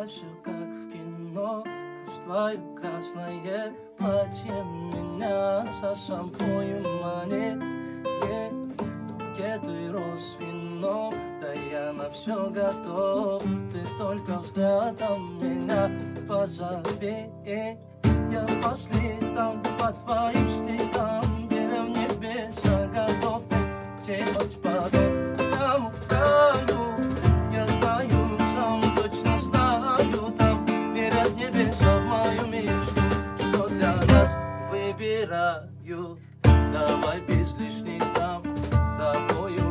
Давай все как в кино, пусть твое красное платье меня за собою манит. Букеты роз, вино, да я на все готов. Ты только взглядом меня позови. Я по следам, по твоим следам, веря в небеса, готов делать потом. Там краю, я знаю, сам точно знаю, там верят небеса в мою мечту, что для нас выбираю. Давай без лишних там, тобою